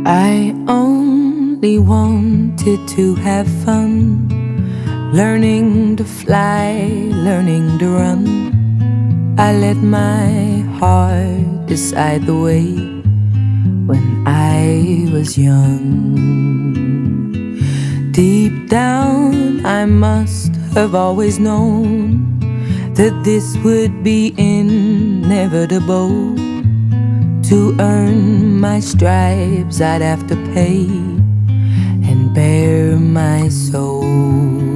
I only wanted to have fun, learning to fly, learning to run. I let my heart decide the way when I was young. Deep down I must have always known that this would be inevitable. To earn my stripes I'd have to pay and bare my soul.